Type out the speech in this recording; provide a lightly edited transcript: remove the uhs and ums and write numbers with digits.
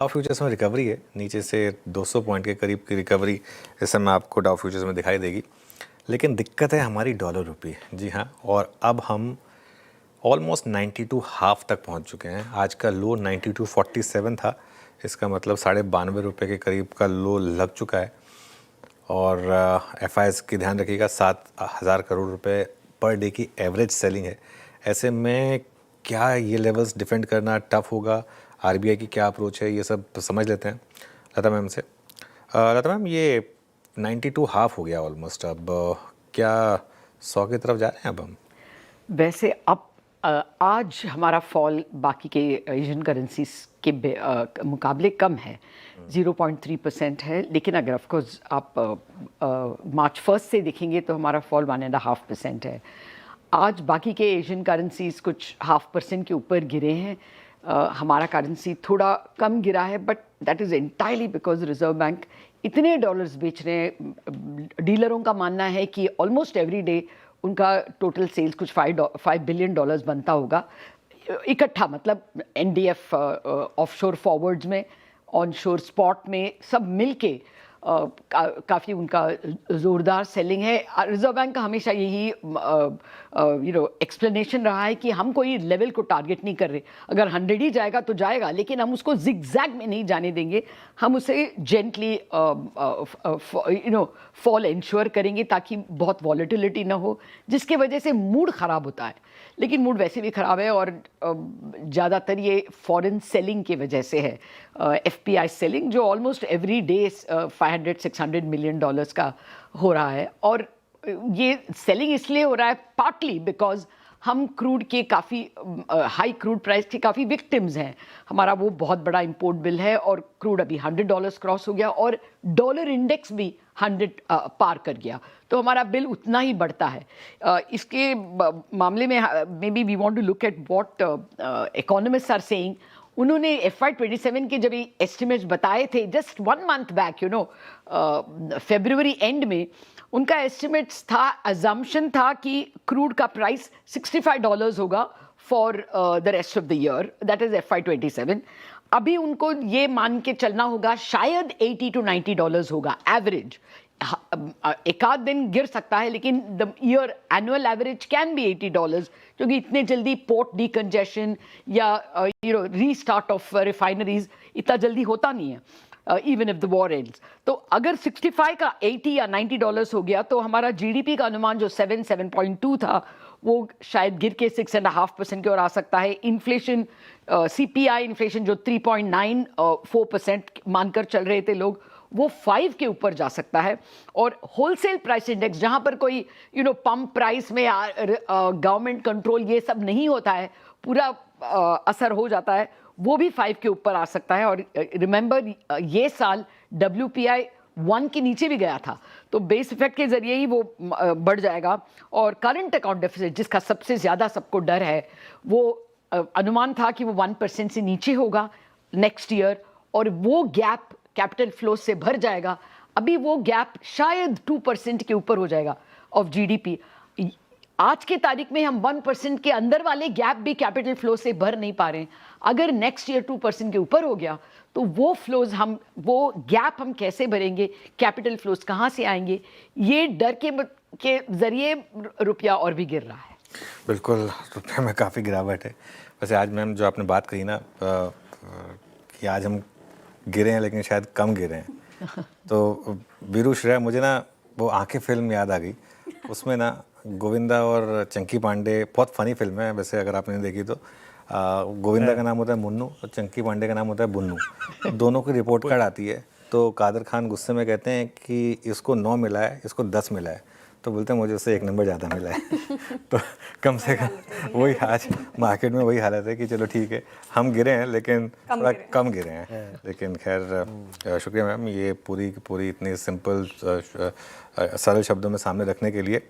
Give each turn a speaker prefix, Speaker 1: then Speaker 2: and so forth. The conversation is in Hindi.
Speaker 1: डाउ फ्यूचर्स में रिकवरी है, नीचे से 200 पॉइंट के करीब की रिकवरी इस समय आपको डाउ फ्यूचर्स में दिखाई देगी। लेकिन दिक्कत है हमारी डॉलर रुपये। जी हाँ, और अब हम ऑलमोस्ट 92 हाफ तक पहुंच चुके हैं। आज का लो 92.47 था, इसका मतलब 92.5 रुपये के करीब का लो लग चुका है। और एफआईएस की ध्यान रखिएगा 7,000 करोड़ रुपए पर डे की एवरेज सेलिंग है। ऐसे में क्या ये लेवल्स डिफेंड करना टफ होगा, आरबीआई की क्या अप्रोच है, ये सब तो समझ लेते हैं लता मैम से। लता मैम, ये 92 हाफ हो गया ऑलमोस्ट, अब क्या 100 की तरफ जा रहे हैं अब हम?
Speaker 2: वैसे अब आज हमारा फॉल बाकी के एशियन करेंसीज के मुकाबले कम है, 0.3% है। लेकिन अगर ऑफकोर्स आप मार्च फर्स्ट से देखेंगे तो हमारा फॉल 1.5% है। आज बाकी के एशियन करेंसीज कुछ 0.5% के ऊपर गिरे हैं। हमारा करेंसी थोड़ा कम गिरा है, but that is entirely because reserve bank इतने डॉलर्स बेच रहे हैं। डीलरों का मानना है कि ऑलमोस्ट एवरी डे उनका टोटल सेल्स कुछ $5 बिलियन बनता होगा इकट्ठा, मतलब एनडीएफ ऑफशोर फॉरवर्ड्स में, ऑनशोर स्पॉट में, सब मिलके काफ़ी उनका ज़ोरदार सेलिंग है। रिजर्व बैंक का हमेशा यही एक्सप्लेनेशन रहा है कि हम कोई लेवल को टारगेट नहीं कर रहे। अगर 100 ही जाएगा तो जाएगा, लेकिन हम उसको जिगजैग में नहीं जाने देंगे। हम उसे जेंटली फॉल इंश्योर करेंगे ताकि बहुत वॉलेटिलिटी ना हो, जिसके वजह से मूड ख़राब होता है। लेकिन मूड वैसे भी ख़राब है, और ज़्यादातर ये फॉरेन सेलिंग की वजह से है। एफपीआई सेलिंग जो almost every day 500-600 million dollars का हो रहा है। और ये सेलिंग इसलिए हो रहा है पार्टली बिकॉज हम क्रूड के काफ़ी हाई क्रूड प्राइस के काफ़ी विक्टिम्स हैं। हमारा वो बहुत बड़ा इंपोर्ट बिल है, और क्रूड अभी $100 क्रॉस हो गया, और डॉलर इंडेक्स भी 100 पार कर गया, तो हमारा बिल उतना ही बढ़ता है। इसके मामले में maybe we want to look at what economists are saying. उन्होंने FY27 के जब एस्टिमेट्स बताए थे जस्ट 1 मंथ बैक, फरवरी एंड में, उनका एस्टिमेट्स था, अजम्पशन था कि क्रूड का प्राइस $65 होगा for the rest of the year, that is FY27। अभी उनको ये मान के चलना होगा शायद $80-90 होगा एवरेज। एक आध दिन गिर सकता है, लेकिन the year annual average can be $80, क्योंकि इतने जल्दी पोर्ट डीकंजेशन या रीस्टार्ट ऑफ रिफाइनरीज इतना जल्दी होता नहीं है, even if the war ends. तो अगर 65 का $80 या $90 हो गया, तो हमारा जीडीपी का अनुमान जो 7.2 था, वो शायद गिर के 6.5% की ओर आ सकता है। इन्फ्लेशन, सीपीआई इन्फ्लेशन जो 3.94% मानकर चल रहे थे लोग, वो 5 के ऊपर जा सकता है। और होलसेल प्राइस इंडेक्स, जहां पर कोई पंप प्राइस में गवर्नमेंट कंट्रोल ये सब नहीं होता है, पूरा असर हो जाता है, वो भी 5 के ऊपर आ सकता है। और रिमेंबर, ये साल WPI 1 के नीचे भी गया था, तो बेस इफेक्ट के जरिए ही वो बढ़ जाएगा। और करंट अकाउंट डेफिसिट, जिसका सबसे ज़्यादा सबको डर है, वो अनुमान था कि वो 1% से नीचे होगा नेक्स्ट ईयर, और वो गैप कैपिटल फ्लो से भर जाएगा। अभी वो गैप शायद 2% के ऊपर हो जाएगा ऑफ जीडीपी। आज के तारीख में हम 1% के अंदर वाले गैप भी कैपिटल फ्लो से भर नहीं पा रहे हैं। अगर नेक्स्ट ईयर 2% के ऊपर हो गया, तो वो फ्लोज वो गैप हम कैसे भरेंगे, कैपिटल फ्लोज कहाँ से आएंगे, ये डर के जरिए रुपया और भी गिर रहा है।
Speaker 1: बिल्कुल, रुपये में काफ़ी गिरावट है। वैसे आज मैम जो आपने बात कही ना कि आज हम गिरे हैं, लेकिन शायद कम गिरे हैं, तो वीरू श्रेया, मुझे ना वो आंखें फिल्म याद आ गई। उसमें ना गोविंदा और चंकी पांडे, बहुत फ़नी फिल्म है वैसे, अगर आपने देखी तो। गोविंदा का नाम होता है मुन्नू और चंकी पांडे का नाम होता है बुन्नू। दोनों की रिपोर्ट कार्ड आती है, तो कादर खान गुस्से में कहते हैं कि इसको 9 मिला है, इसको 10 मिला है। तो बोलते हैं मुझे उससे 1 नंबर ज़्यादा मिला है। तो कम से कम वही आज मार्केट में वही हालत है कि चलो ठीक है, हम गिरे हैं लेकिन थोड़ा कम गिरे हैं। लेकिन खैर, शुक्रिया मैम, ये पूरी इतनी सिंपल सरल शब्दों में सामने रखने के लिए।